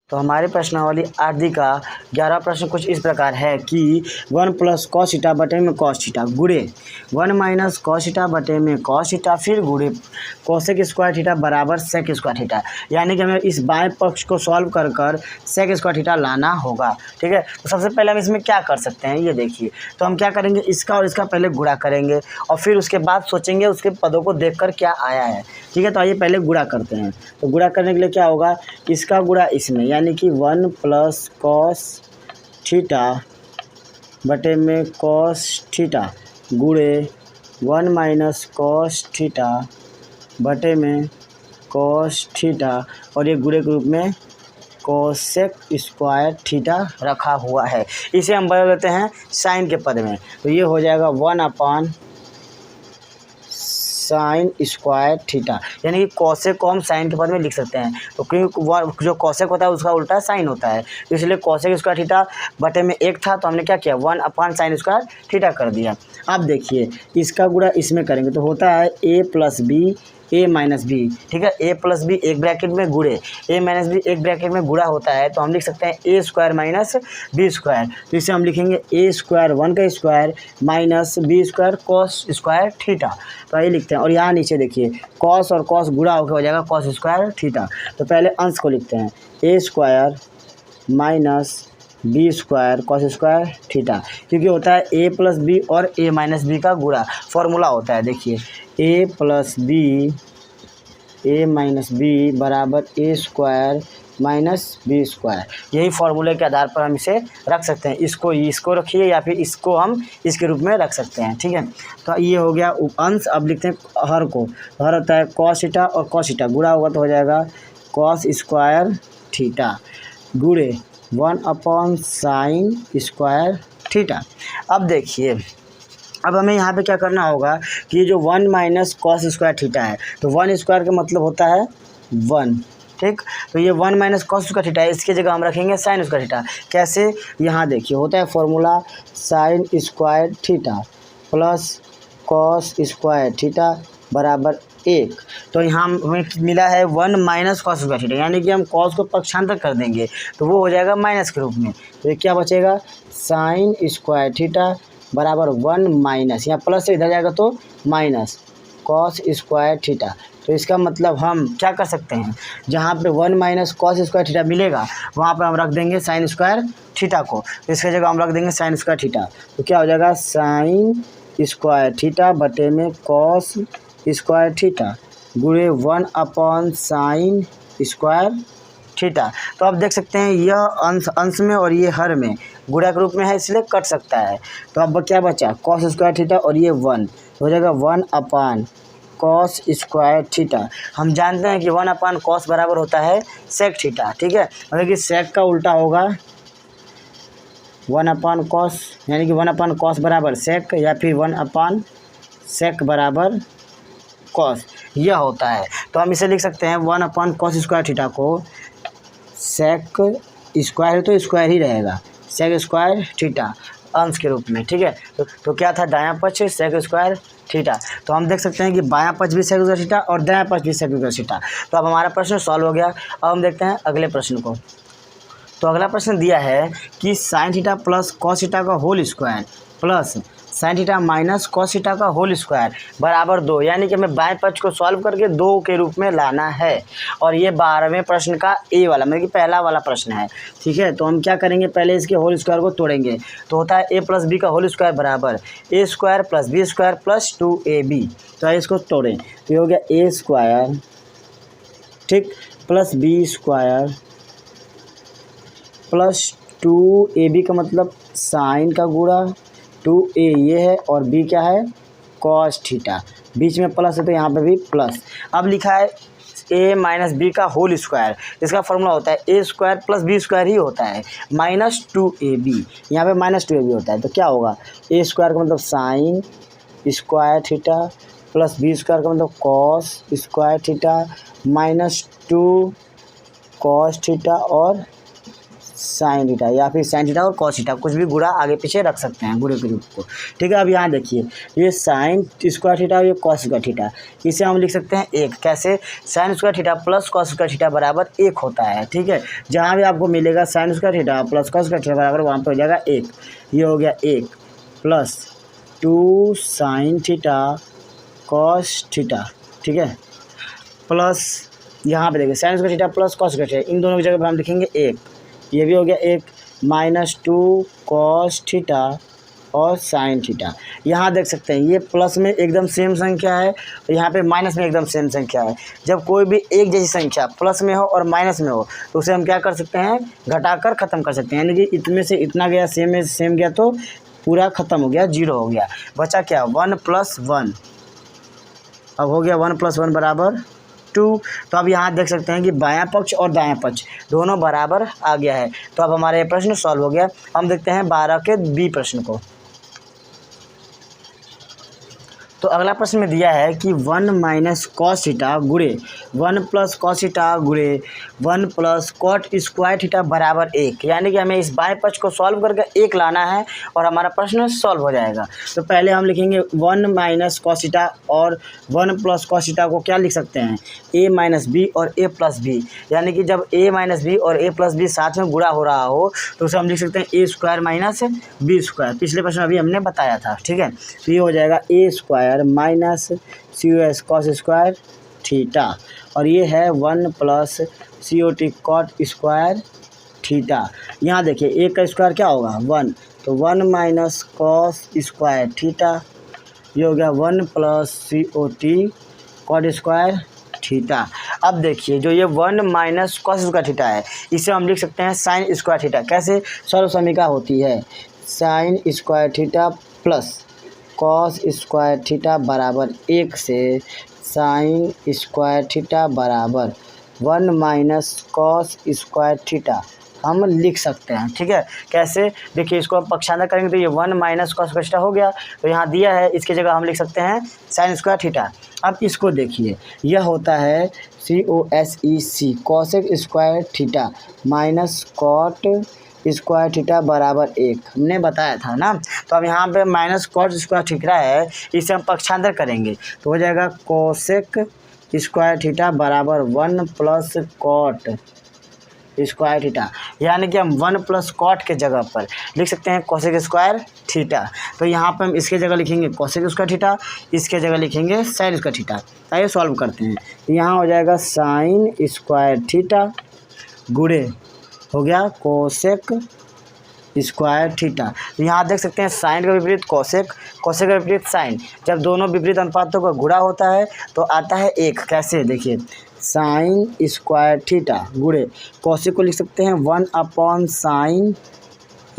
तो हमारे प्रश्नावली आदि का 11 प्रश्न कुछ इस प्रकार है कि 1 प्लस कॉस थीटा बटे में कॉस थीटा गुणे 1 माइनस कॉस थीटा बटे में कॉस थीटा फिर गुणे कोसेक स्क्वायर थीटा बराबर सेक स्क्वायर थीटा। यानी कि हमें इस बाएं पक्ष को सॉल्व कर कर सेक स्क्वायर थीटा लाना होगा। ठीक है, तो सबसे पहले हम इसमें क्या कर सकते हैं ये देखिए। तो हम क्या करेंगे, इसका और इसका पहले गुणा करेंगे और फिर उसके बाद सोचेंगे उसके पदों को देखकर क्या आया है। ठीक है, तो आइए पहले गुणा करते हैं। तो गुणा करने के लिए क्या होगा, इसका गुणा इसमें यानी कि 1 प्लस कॉस थीटा बटे में कॉस थीटा गुणे 1 माइनस कॉस थीटा बटे में कॉस थीटा और ये गुणे के रूप में कोसेक स्क्वायर थीटा रखा हुआ है। इसे हम बदल देते हैं साइन के पद में। तो ये हो जाएगा 1 अपान साइन स्क्वायर थीटा, यानी कि कॉसेक को हम साइन के पद में लिख सकते हैं। तो क्योंकि जो कॉसेक होता है उसका उल्टा साइन होता है, इसलिए कॉसेक स्क्वायर थीटा बटे में 1 था तो हमने क्या किया 1 अपान साइन स्क्वायर थीटा कर दिया। अब देखिए इसका गुणा इसमें करेंगे तो होता है a plus B A minus B. ठीक है, ए प्लस बी एक ब्रैकेट में गुणे ए माइनस बी एक ब्रैकेट में गुणा होता है, तो हम लिख सकते हैं A square minus B square. तो इसे हम लिखेंगे ए स्क्वायर 1 का square minus B square cos square theta. तो आइए लिखते हैं और यहाँ नीचे देखिए कॉस और कॉस गुणा होकर हो जाएगा कॉस स्क्वायर थीटा। तो पहले अंश को लिखते हैं A square minus B square cos square theta, क्योंकि होता है ए प्लस बी और ए माइनस बी का गुणा, फॉर्मूला होता है। देखिए ए plus B A minus B बराबर A square minus B square. यही फार्मूले के आधार पर हम इसे रख सकते हैं। इसको रखिए या फिर इसको हम इसके रूप में रख सकते हैं। ठीक है, तो ये हो गया अंश। अब लिखते हैं हर को। हर होता है कॉस थीटा और कॉस थीटा गुणा होगा तो हो जाएगा कॉस स्क्वायर थीटा गुणे 1 अपॉन साइन स्क्वायर थीटा। अब देखिए अब हमें यहाँ पे क्या करना होगा कि जो 1 माइनस कॉस स्क्वायर थीटा है, तो 1 स्क्वायर का मतलब होता है 1। ठीक, तो ये 1 माइनस कॉस स्क्वायर थीटा है, इसकी जगह हम रखेंगे साइन स्क्वायर थीटा। कैसे, यहाँ देखिए होता है formula sine square theta plus cos square theta बराबर 1। तो यहाँ हमें मिला है 1 माइनस कॉस स्क्वायर थीटा, यानी कि हम कॉस को पक्षांतर कर देंगे तो वो हो जाएगा माइनस के रूप में। तो ये क्या बचेगा साइन स्क्वायर थीटा बराबर 1 माइनस, यहाँ प्लस से इधर जाएगा तो माइनस कॉस स्क्वायर थीटा। तो इसका मतलब हम क्या कर सकते हैं, जहाँ पे 1 माइनस कॉस स्क्वायर थीटा मिलेगा वहाँ पे हम रख देंगे साइन स्क्वायर थीटा को, तो इसकी जगह हम रख देंगे साइन स्क्वायर थीटा। तो क्या हो जाएगा साइन स्क्वायर थीटा बटे में कॉस स्क्वायर थीटा गुणे 1 अपॉन साइन स्क्वायर थीटा। तो आप देख सकते हैं यह अंश में और ये हर में गुणा के रूप में है, इसलिए कट सकता है। तो अब क्या बचा कॉस स्क्वायर थीटा और ये 1 हो जाएगा 1 अपान कॉस स्क्वायर थीटा। हम जानते हैं कि 1 अपान कॉस बराबर होता है सेक थीटा। ठीक है, मतलब कि सेक का उल्टा होगा 1 अपान कॉस, यानी कि 1 अपान कॉस बराबर सेक या फिर 1 अपान सेक बराबर कॉस, यह होता है। तो हम इसे लिख सकते हैं 1 अपान कॉस स्क्वायर थीटा को सेक स्क्वायर, तो स्क्वायर ही रहेगा सेक स्क्वायर थीटा अंश के रूप में। ठीक है, तो क्या था दायां पक्ष सेक स्क्वायर थीटा। तो हम देख सकते हैं कि बायां पक्ष भी सेक स्क्वायर थीटा और दायां पक्ष भी सेक स्क्वायर थीटा। तो अब हमारा प्रश्न सॉल्व हो गया। अब हम देखते हैं अगले प्रश्न को। तो अगला प्रश्न दिया है कि sine theta plus cos theta का whole square plus sine theta minus cos theta का होल स्क्वायर बराबर 2, यानी कि हमें बाएं पक्ष को सॉल्व करके 2 के रूप में लाना है। और ये 12वें प्रश्न का ए वाला मतलब कि पहला वाला प्रश्न है। ठीक है, तो हम क्या करेंगे पहले इसके होल स्क्वायर को तोड़ेंगे। तो होता है ए प्लस बी का होल स्क्वायर बराबर A square plus B square plus 2ab। तो इसको तोड़ें तो ये हो गया ए स्क्वायर ठीक plus B square plus 2ab का मतलब साइन का गुणा 2a ये है और b क्या है कॉस थीटा, बीच में प्लस है तो यहाँ पे भी प्लस। अब लिखा है a माइनस बी का होल स्क्वायर, इसका फॉर्मूला होता है ए स्क्वायर प्लस बी स्क्वायर ही होता है माइनस 2ab, यहाँ पे माइनस 2ab होता है। तो क्या होगा ए स्क्वायर का मतलब sine square theta plus B square का मतलब cos square theta minus 2 cos theta और साइन थीटा या फिर साइन थीटा और कॉस थीटा, कुछ भी गुणा आगे पीछे रख सकते हैं गुणे के रूप को। ठीक है, अब यहाँ देखिए ये साइन स्क्वायर थीटा और ये कॉस स्क्वायर थीटा, इसे हम लिख सकते हैं एक। कैसे? Sign square theta plus cos square theta बराबर एक होता है। ठीक है, जहाँ भी आपको मिलेगा sign square theta plus cos square theta बराबर, वहाँ पर हो जाएगा एक। ये हो गया एक plus 2 sine theta cos theta. ठीक है, प्लस यहाँ पे देखिए sine square theta plus cos square theta, इन दोनों की जगह पर हम लिखेंगे एक। ये भी हो गया एक माइनस 2 कॉस थीटा और साइन थीटा। यहाँ देख सकते हैं ये प्लस में एकदम सेम संख्या है और यहाँ पे माइनस में एकदम सेम संख्या है। जब कोई भी एक जैसी संख्या प्लस में हो और माइनस में हो तो उसे हम क्या कर सकते हैं, घटाकर ख़त्म कर सकते हैं। यानी कि इतने से इतना गया, सेम में सेम गया तो पूरा ख़त्म हो गया, जीरो हो गया। बचा क्या? 1 + 1। अब हो गया 1 + 1 बराबर 2। तो अब यहाँ देख सकते हैं कि बायां पक्ष और दायां पक्ष दोनों बराबर आ गया है। तो अब हमारा ये प्रश्न सॉल्व हो गया। हम देखते हैं 12 के बी प्रश्न को। तो अगला प्रश्न में दिया है कि 1 माइनस कॉस थीटा गुणे 1 प्लस कॉस थीटा गुणे 1 प्लस कॉट स्क्वायर थीटा बराबर 1। यानी कि हमें इस बाएं पक्ष को सॉल्व करके 1 लाना है और हमारा प्रश्न सॉल्व हो जाएगा। तो पहले हम लिखेंगे 1 माइनस कॉस थीटा और 1 प्लस कॉस थीटा को क्या लिख सकते हैं, a माइनस बी और a प्लस बी। यानी कि जब a माइनस बी और a प्लस बी साथ में गुणा हो रहा हो तो उसे हम लिख सकते हैं a square minus B square. पिछले प्रश्न अभी हमने बताया था। ठीक है, तो ये हो जाएगा a square minus cos cos square theta और ये है 1 plus cot cot square theta. यहाँ देखिए एक का स्क्वायर क्या होगा 1, तो 1 माइनस कॉस स्क्वायर थीटा, ये हो गया 1 plus cot cot square theta. अब देखिए जो ये 1 माइनस कॉस स्क्वायर थीटा है इसे हम लिख सकते हैं साइन स्क्वायर थीटा। कैसे? सर्व समीका होती है sign square theta plus cos square theta बराबर 1 से साइन स्क्वायर थीटा बराबर 1 माइनस कॉस स्क्वायर थीटा हम लिख सकते हैं। ठीक है, कैसे? देखिए इसको हम पक्षांतर करेंगे तो ये 1 माइनस कॉस स्क्वायर थीटा हो गया। तो यहाँ दिया है, इसकी जगह हम लिख सकते हैं साइन स्क्वायर थीटा। अब इसको देखिए, यह होता है COSEC cosec square theta minus cot square theta बराबर 1, हमने बताया था ना। तो अब यहाँ पे माइनस कॉट स्क्वायर थीटा है, इसे हम पक्षांतर करेंगे तो हो जाएगा कोसेक स्क्वायर थीटा बराबर 1 प्लस कॉट स्क्वायर थीटा। यानी कि हम 1 प्लस कॉट के जगह पर लिख सकते हैं कोसेक स्क्वायर थीटा। तो यहाँ पर हम इसके जगह लिखेंगे कोसेक स्क्वायर थीटा, इसके जगह लिखेंगे साइन स्क्वायर थीटा। आइए सॉल्व करते हैं। तो यहाँ हो जाएगा साइन स्क्वायर थीटा गुणे हो गया कोसेक स्क्वायर थीटा। तो यहाँ देख सकते हैं साइन का विपरीत कोसेक, कोसेक का विपरीत साइन। जब दोनों विपरीत अनुपातों का गुणा होता है तो आता है 1। कैसे? देखिए साइन स्क्वायर थीटा गुणे कोसेक को लिख सकते हैं 1/साइन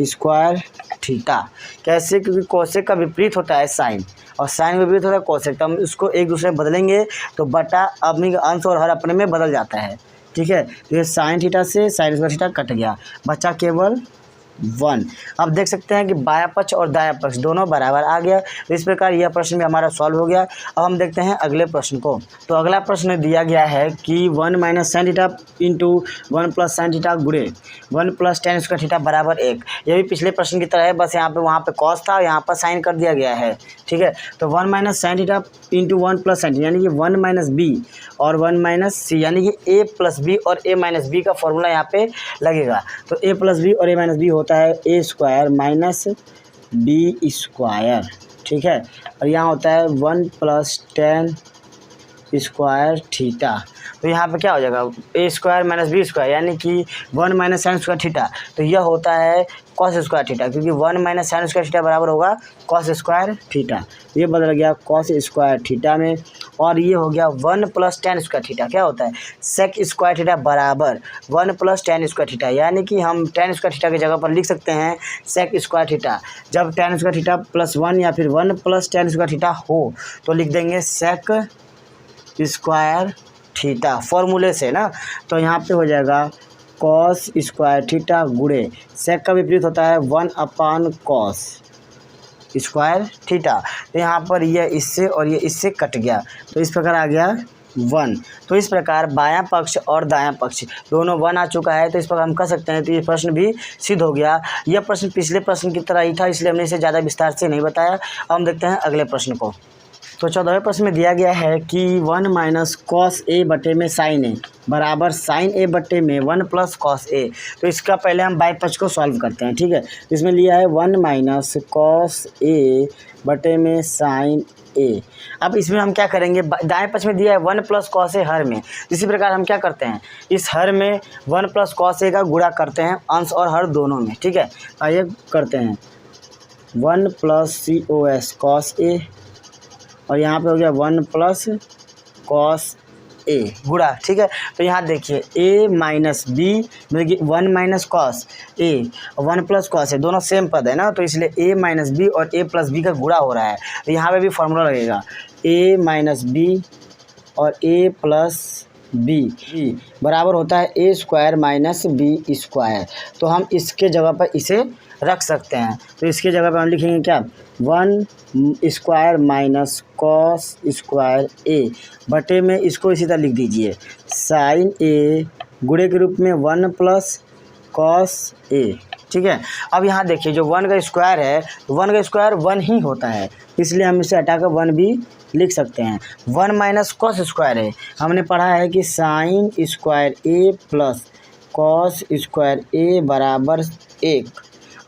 स्क्वायर थीटा। कैसे? क्योंकि कोसेक का विपरीत होता है साइन और साइन का विपरीत होता है कोसेक। तो हम इसको एक दूसरे में बदलेंगे तो बटा अपनी अंश और हर अपने में बदल जाता है। ठीक है, तो ये साइन थीटा से साइन स्क्वायर थीटा कट गया, बचा केवल 1। अब देख सकते हैं कि बायां पक्ष और दायां पक्ष दोनों बराबर आ गया। तो इस प्रकार यह प्रश्न भी हमारा सॉल्व हो गया। अब हम देखते हैं अगले प्रश्न को। तो अगला प्रश्न दिया गया है कि 1 minus sine theta into 1 plus sine theta गुणे 1 प्लस टेन स्क्वायर थीटा बराबर 1। यह भी पिछले प्रश्न की तरह है, बस यहाँ पे वहाँ पे कॉस था, यहाँ पर साइन कर दिया गया है। ठीक है, तो 1 minus sine theta into 1 plus sign यानी कि 1 माइनस बी और 1 माइनस सी, यानी कि a प्लस बी और a माइनस बी का फॉर्मूला यहाँ पे लगेगा। तो a प्लस बी और a माइनस बी होता है a square minus B square. ठीक है, और यहाँ होता है 1 प्लस टेन स्क्वायर थीटा। तो यहाँ पे क्या हो जाएगा a square minus B square यानी कि 1 माइनस साइन स्क्वायर थीटा। तो यह होता है कॉस स्क्वायर थीटा, क्योंकि 1 माइनस साइन स्क्वायर थीटा बराबर होगा कॉस स्क्वायर थीटा। ये बदल गया कॉस स्क्वायर थीटा में। और ये हो गया 1 प्लस टेन स्क्वायर थीटा। क्या होता है सेक स्क्वायर थीटा बराबर 1 प्लस टेन स्क्वायर थीटा। यानी कि हम टेन स्क्वायर थीटा की जगह पर लिख सकते हैं सेक स्क्वायर थीटा। जब टेन स्क्वायर थीटा प्लस 1 या फिर 1 प्लस टेन स्क्वायर थीटा हो तो लिख देंगे सेक स्क्वायर थीटा फॉर्मूले से ना। तो यहाँ पे हो जाएगा कॉस स्क्वायर थीटा गुणे सेक का विपरीत होता है 1/कॉस स्क्वायर थीटा। तो यहाँ पर यह इससे और ये इससे कट गया, तो इस प्रकार आ गया 1। तो इस प्रकार बायां पक्ष और दायां पक्ष दोनों 1 आ चुका है। तो इस प्रकार हम कह सकते हैं तो ये प्रश्न भी सिद्ध हो गया। यह प्रश्न पिछले प्रश्न की तरह ही था, इसलिए हमने इसे ज़्यादा विस्तार से नहीं बताया। अब हम देखते हैं अगले प्रश्न को। तो 14वें प्रश्न में दिया गया है कि 1 माइनस कॉस ए बटे में साइन ए बराबर साइन ए बटे में 1 प्लस कॉस ए। तो इसका पहले हम बाएं पक्ष को सॉल्व करते हैं, ठीक है। इसमें लिया है 1 माइनस कॉस ए बटे में साइन ए। अब इसमें हम क्या करेंगे, दाएं पक्ष में दिया है 1 प्लस कॉस ए हर में। इसी प्रकार हम क्या करते हैं, इस हर में 1 प्लस कॉस ए का गुणा करते हैं अंश और हर दोनों में, ठीक है। आइए करते हैं 1 plus C O S cos A और यहाँ पे हो गया 1 प्लस कॉस ए गुणा, ठीक है। तो यहाँ देखिए ए माइनस बी मतलब कि 1 माइनस कॉस ए और 1 प्लस कॉस ए दोनों सेम पद है ना, तो इसलिए ए माइनस बी और ए प्लस बी का गुणा हो रहा है। तो यहाँ पे भी फॉर्मूला लगेगा ए माइनस बी और ए प्लस बी बराबर होता है ए स्क्वायर माइनस बी स्क्वायर। तो हम इसके जगह पर इसे रख सकते हैं। तो इसके जगह पर हम लिखेंगे क्या, 1 स्क्वायर माइनस कॉस स्क्वायर ए बटे में इसको इसी तरह लिख दीजिए साइन ए गुणे के रूप में 1 प्लस कॉस ए, ठीक है। अब यहाँ देखिए जो 1 का स्क्वायर है, 1 का स्क्वायर 1 ही होता है, इसलिए हम इसे हटाकर 1 भी लिख सकते हैं। 1 माइनस कॉस स्क्वायर है, हमने पढ़ा है कि sine square A plus cos square A बराबर 1।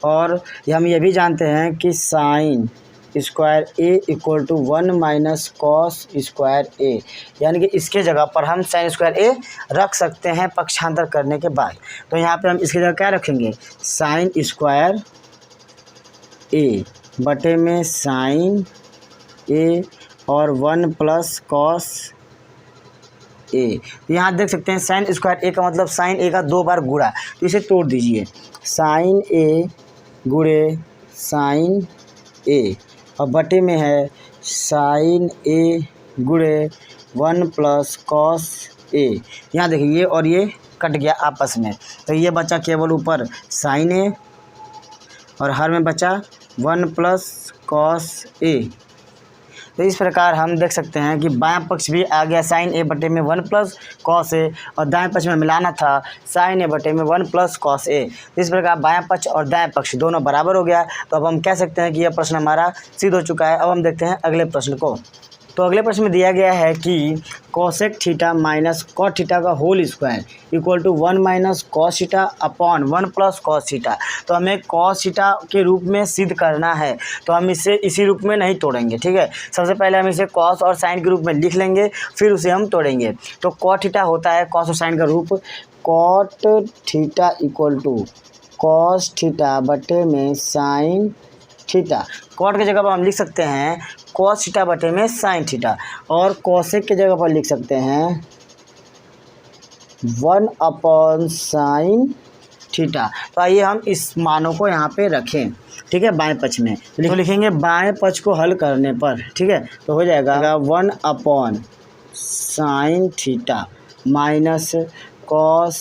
और हम ये भी जानते हैं कि sine square A equal to 1 minus cos square A, यानी कि इसके जगह पर हम साइन स्क्वायर ए रख सकते हैं पक्षांतर करने के बाद। तो यहाँ पे हम इसकी जगह क्या रखेंगे, साइन स्क्वायर ए बटे में साइन ए और 1 प्लस कॉस ए। यहाँ देख सकते हैं साइन स्क्वायर ए का मतलब साइन ए का 2 बार गुणा, तो इसे तोड़ दीजिए साइन ए गुणे साइन ए और बटे में है साइन ए गुणे 1 प्लस कॉस ए। यहाँ देखिए ये और ये कट गया आपस में, तो ये बचा केवल ऊपर साइन ए और हर में बचा 1 प्लस कॉस ए। तो इस प्रकार हम देख सकते हैं कि बायां पक्ष भी आ गया साइन ए बटे में 1 प्लस कॉस ए और दाएं पक्ष में मिलाना था साइन ए बटे में 1 प्लस कॉस ए। इस प्रकार बायां पक्ष और दाएं पक्ष दोनों बराबर हो गया। तो अब हम कह सकते हैं कि यह प्रश्न हमारा सिद्ध हो चुका है। अब हम देखते हैं अगले प्रश्न को। तो अगले प्रश्न में दिया गया है कि cosec theta minus cot theta का whole square equal to 1 minus cos theta upon 1 plus cos theta. तो हमें कॉस थीटा के रूप में सिद्ध करना है, तो हम इसे इसी रूप में नहीं तोड़ेंगे, ठीक है। सबसे पहले हम इसे कॉस और साइन के रूप में लिख लेंगे, फिर उसे हम तोड़ेंगे। तो कॉट थीटा होता है कॉस और साइन का रूप, cot theta equal to cos theta बटे में साइन थीटा। कॉट की जगह पर हम लिख सकते हैं कॉस थीटा बटे में साइन थीटा और कोसेक की जगह पर लिख सकते हैं 1 अपॉन साइन थीटा। तो आइए हम इस मानों को यहाँ पे रखें, ठीक है, बाएं पक्ष में। तो लिखेंगे बाएं पक्ष को हल करने पर, ठीक है, तो हो जाएगा 1 upon sine theta minus cos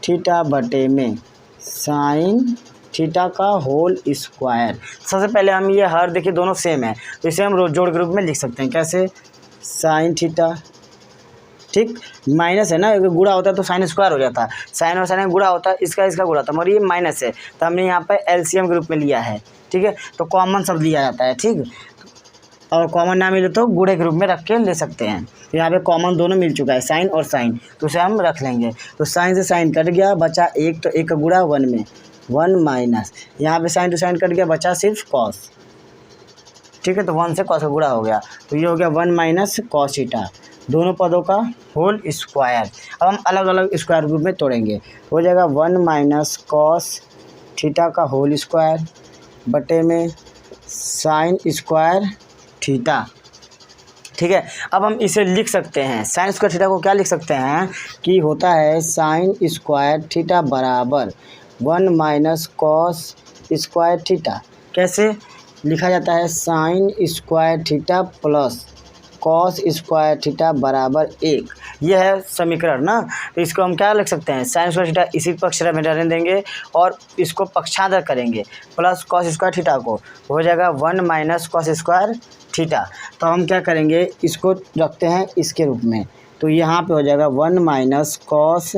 theta बटे में साइन थीटा का होल स्क्वायर। सबसे पहले हम ये हर देखिए दोनों सेम है, तो इसे हम जोड़ के रूप में लिख सकते हैं। कैसे, साइन थीटा, ठीक, माइनस है ना, गुणा होता है तो साइन स्क्वायर हो जाता है, साइन और साइन गुणा होता है, इसका गुणा होता है, मगर ये माइनस है तो हमने यहाँ पर एलसीएम के रूप में लिया है, ठीक है। तो कॉमन शब्द लिया जाता है, ठीक, और कॉमन ना मिले तो गुणे के रूप में रख के ले सकते हैं। तो यहाँ पे कॉमन दोनों मिल चुका है, साइन और साइन, तो उसे हम रख लेंगे। तो साइन से साइन कट गया, बचा 1, तो 1 का गुणा 1 में 1 माइनस, यहाँ पे साइन टू साइन कट गया, बचा सिर्फ कॉस, ठीक है। तो 1 से कॉस का गुणा हो गया, तो ये हो गया 1 माइनस कॉस थीटा, दोनों पदों का होल स्क्वायर। अब हम अलग अलग स्क्वायर रूप में तोड़ेंगे, हो जाएगा 1 माइनस कॉस थीटा का होल स्क्वायर बटे में साइन स्क्वायर थीटा, ठीक है। अब हम इसे लिख सकते हैं, साइन स्क्वायर थीटा को क्या लिख सकते हैं कि होता है साइन स्क्वायर थीटा बराबर 1 माइनस कॉस स्क्वायर थीटा। कैसे लिखा जाता है, sign square theta plus cos square theta बराबर 1। यह है समीकरण ना। तो इसको हम क्या लिख सकते हैं, साइन स्क्वायर थीटा इसी पक्ष में रहने देंगे और इसको पक्षांतर करेंगे प्लस कॉस स्क्वायर थीटा को, हो जाएगा 1 माइनस कॉस स्क्वायर थीटा। तो हम क्या करेंगे, इसको रखते हैं इसके रूप में, तो यहाँ पे हो जाएगा 1 माइनस कॉस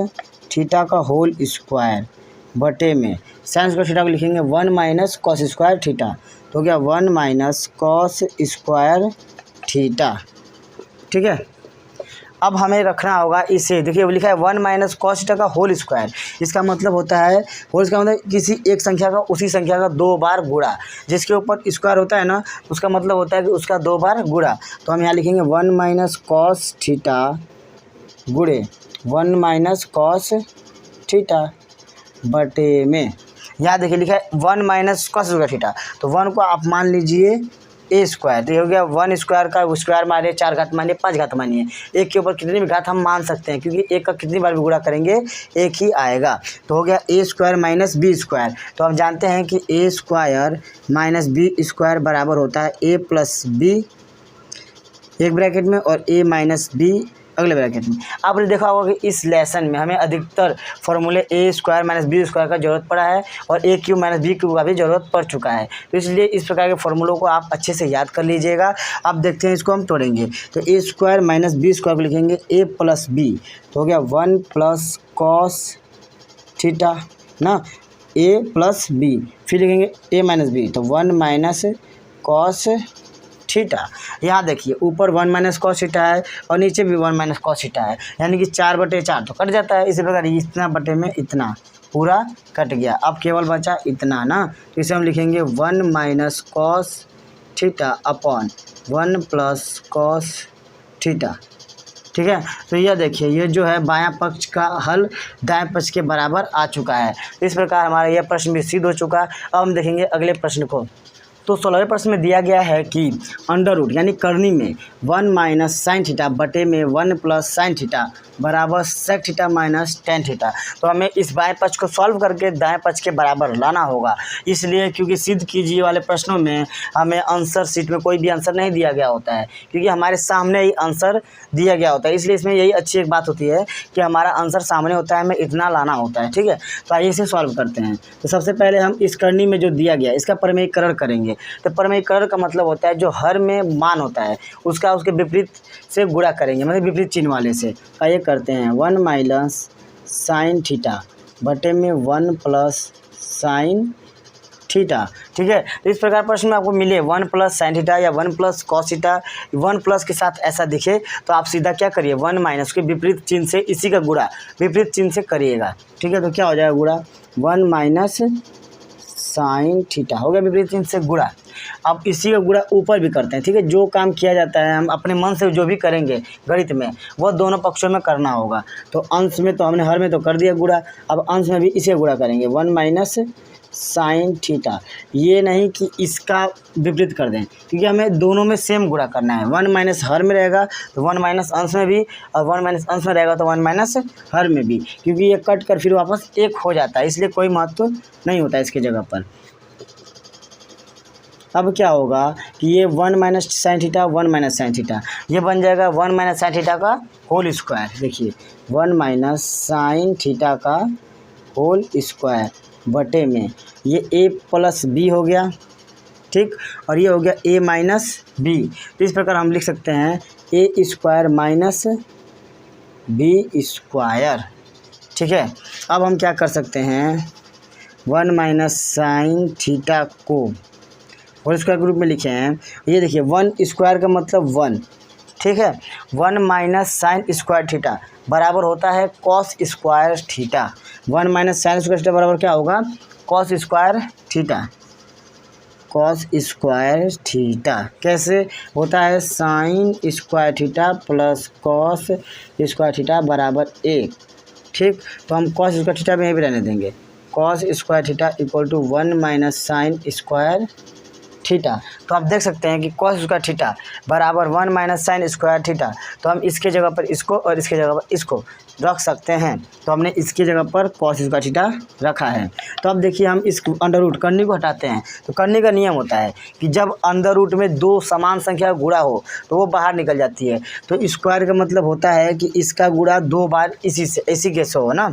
थीटा का होल स्क्वायर बटे में साइन स्क्वायर थीटा को लिखेंगे 1 माइनस कॉस स्क्वायर थीटा, तो हो गया 1 माइनस कॉस स्क्वायर थीटा। ठीक है, अब हमें रखना होगा इसे, देखिए वो लिखा है 1 माइनस कॉस थीटा का होल स्क्वायर। इसका मतलब होता है, होल का मतलब किसी एक संख्या का उसी संख्या का 2 बार गुणा, जिसके ऊपर स्क्वायर होता है ना, उसका मतलब होता है कि उसका 2 बार गुणा। तो हम यहाँ लिखेंगे 1 माइनस कॉस थीटा गुणे 1 माइनस कॉस थीटा बटे में, यहाँ देखिए लिखा है 1 माइनस कॉस स्क्वायर थीटा, तो 1 को आप मान लीजिए ए स्क्वायर, तो ये हो गया 1 स्क्वायर का स्क्वायर मानिए, 4 घात मानिए, 5 घात मानिए, एक के ऊपर कितनी भी घात हम मान सकते हैं, क्योंकि एक का कितनी बार भी गुणा करेंगे एक ही आएगा। तो हो गया A square minus B square. तो हम जानते हैं कि ए स्क्वायर माइनस बी स्क्वायर बराबर होता है ए प्लस बी एक ब्रैकेट में और ए माइनस बी अगले ब्रैकेट में। आपने देखा होगा कि इस लेसन में हमें अधिकतर फॉर्मूले ए स्क्वायर माइनस बी स्क्वायर का जरूरत पड़ा है और ए क्यूब माइनस बी क्यूब का भी जरूरत पड़ चुका है। तो इसलिए इस प्रकार के फॉर्मूलों को आप अच्छे से याद कर लीजिएगा। अब देखते हैं, इसको हम तोड़ेंगे, तो ए स्क्वायर माइनस बी स्क्वायर को लिखेंगे ए प्लस बी, तो हो गया 1 प्लस कॉस थीटा ना, ए प्लस बी, फिर लिखेंगे ए माइनस बी, तो 1 माइनस कॉस थीटा। यहाँ देखिए ऊपर 1 माइनस कॉस थीटा है और नीचे भी 1 माइनस कॉस थीटा है, यानी कि 4/4 तो कट जाता है। इसी प्रकार इतना बटे में इतना पूरा कट गया, अब केवल बचा इतना ना, तो इसे हम लिखेंगे 1 minus cos theta upon 1 plus cos theta. ठीक है, तो यह देखिए ये जो है बायां पक्ष का हल दाएं पक्ष के बराबर आ चुका है। इस प्रकार हमारा यह प्रश्न भी सिद्ध हो चुका। अब हम देखेंगे अगले प्रश्न को। तो 16वें प्रश्न में दिया गया है कि अंडर रूट यानी करनी में 1 माइनस साइन थीटा बटे में 1 प्लस साइन थीटा बराबर sec theta minus tan theta. तो हमें इस बाएं पक्ष को सॉल्व करके दाएं पक्ष के बराबर लाना होगा, इसलिए क्योंकि सिद्ध कीजिए वाले प्रश्नों में हमें आंसर शीट में कोई भी आंसर नहीं दिया गया होता है, क्योंकि हमारे सामने ही आंसर दिया गया होता है। इसलिए इसमें यही अच्छी एक बात होती है कि हमारा आंसर सामने होता है, हमें इतना लाना होता है। ठीक है, तो आइए इसे सॉल्व करते हैं। तो सबसे पहले हम इस करनी में जो दिया गया इसका प्रमेयीकरण करेंगे। तो प्रमेयीकरण का मतलब होता है जो हर में मान होता है उसका उसके विपरीत से गुणा करेंगे, मतलब विपरीत चिन्ह वाले से। आइए करते हैं, 1 माइनस साइन थीटा बटे में 1 प्लस साइन थीटा। ठीक है, तो इस प्रकार प्रश्न में आपको मिले 1 प्लस साइन थीटा या 1 प्लस कॉस थीटा, 1 प्लस के साथ ऐसा दिखे तो आप सीधा क्या करिए, 1 माइनस के विपरीत चिन्ह से इसी का गुणा विपरीत चिन्ह से करिएगा। ठीक है, तो क्या हो जाएगा गुणा, 1 माइनस साइन थीटा हो गया विपरीत चिन्ह से गुणा। अब इसी का गुणा ऊपर भी करते हैं। ठीक है, जो काम किया जाता है हम अपने मन से जो भी करेंगे गणित में वो दोनों पक्षों में करना होगा। तो अंश में तो हमने हर में तो कर दिया गुणा, अब अंश में भी इसे गुणा करेंगे 1 माइनस साइन थीटा। ये नहीं कि इसका विपरीत कर दें, क्योंकि हमें दोनों में सेम गुणा करना है। 1 माइनस हर में रहेगा तो 1 माइनस अंश में भी, और 1 माइनस अंश में रहेगा तो 1 माइनस हर में भी, क्योंकि ये कट कर फिर वापस एक हो जाता है, इसलिए कोई महत्व नहीं होता इसकी जगह पर। अब क्या होगा कि ये 1 minus sine theta 1 minus sine theta ये बन जाएगा 1 माइनस साइन थीटा का होल स्क्वायर। देखिए 1 माइनस साइन थीटा का होल स्क्वायर बटे में ये a प्लस बी हो गया। ठीक, और ये हो गया a माइनस बी। तो इस प्रकार हम लिख सकते हैं a square minus B square. ठीक है, अब हम क्या कर सकते हैं, 1 माइनस साइन थीटा को होल स्क्वायर के रूप में लिखे हैं। ये देखिए 1 स्क्वायर का मतलब 1। ठीक है, 1 माइनस साइन स्क्वायर थीटा बराबर होता है cos square theta. 1 minus sine square theta बराबर क्या होगा, cos square theta. Cos square theta कैसे होता है, sign square theta plus cos square theta बराबर 1। ठीक, तो हम कॉस स्क्वायर थीटा में भी रहने देंगे, cos square theta equal to 1 minus sine square theta. तो आप देख सकते हैं कि कॉस स्क्वायर थीटा बराबर 1 माइनस साइन स्क्वायर थीटा। तो हम इसके जगह पर इसको और इसके जगह पर इसको रख सकते हैं। तो हमने इसकी जगह पर कॉस स्क्वायर थीटा रखा है। तो अब देखिए हम इस अंडर रूट कर्नी को हटाते हैं। तो कर्नी का नियम होता है कि जब अंडर रूट में दो समान संख्या का गुणा हो तो वो बाहर निकल जाती है। तो स्क्वायर का मतलब होता है कि इसका गुणा 2 बार इसी के से हो ना।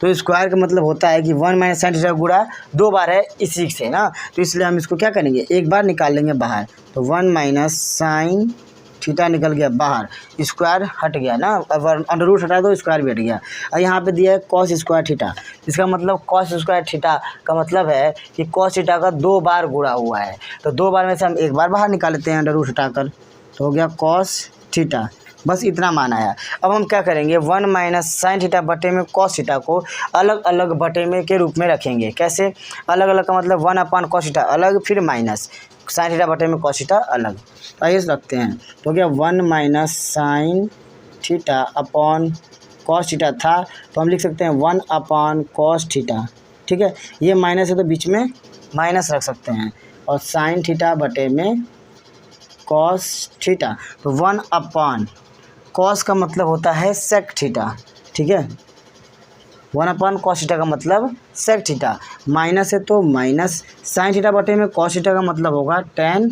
तो स्क्वायर का मतलब होता है कि 1 माइनस साइन थीटा का गुणा 2 बार है इसी से ना। तो इसलिए हम इसको क्या करेंगे, एक बार निकाल लेंगे बाहर। तो 1 माइनस साइन थीटा निकल गया बाहर, स्क्वायर हट गया ना। अब अंडर रूट हटा दो स्क्वायर भी हट गया। और यहाँ पे दिया है कॉस स्क्वायर थीटा। इसका मतलब कॉस स्क्वायर थीटा का मतलब है कि कॉस थीटा का 2 बार गुणा हुआ है। तो 2 बार में से हम एक बार बाहर निकाल लेते हैं अंडर रूट हटाकर। तो हो गया कॉस थीटा, बस इतना मान आया। अब हम क्या करेंगे, 1 माइनस साइन थीटा बटे में कॉस थीटा को अलग अलग बटे में के रूप में रखेंगे। कैसे अलग अलग का मतलब 1 अपान कॉस थीटा अलग, फिर माइनस साइन थीटा बटे में कॉस थीटा अलग। तो आइए रखते हैं। तो क्या 1 minus sine theta upon cos theta था, तो हम लिख सकते हैं 1 अपान कॉस थीटा। ठीक है, ये माइनस है तो बीच में माइनस रख सकते हैं। और साइन थीटा बटे में कॉस थीटा, तो 1 अपान कॉस का मतलब होता है सेक थीटा। ठीक है, 1 अपान कॉस थीटा का मतलब सेक थीटा। माइनस है तो माइनस साइन थीटा बटे में कॉस थीटा का मतलब होगा टेन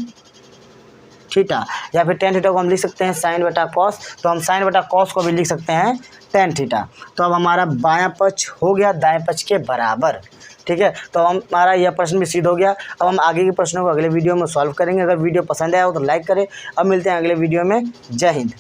थीटा, या फिर टेन थीटा को हम लिख सकते हैं साइन बटा कॉस। तो हम साइन बटा कॉस को भी लिख सकते हैं टेन थीटा। तो अब हमारा बायां पक्ष हो गया दाएं पक्ष के बराबर। ठीक है, तो हमारा यह प्रश्न भी सिद्ध हो गया। अब हम आगे के प्रश्नों को अगले वीडियो में सॉल्व करेंगे। अगर वीडियो पसंद आया हो तो लाइक करें। अब मिलते हैं अगले वीडियो में। जय हिंद।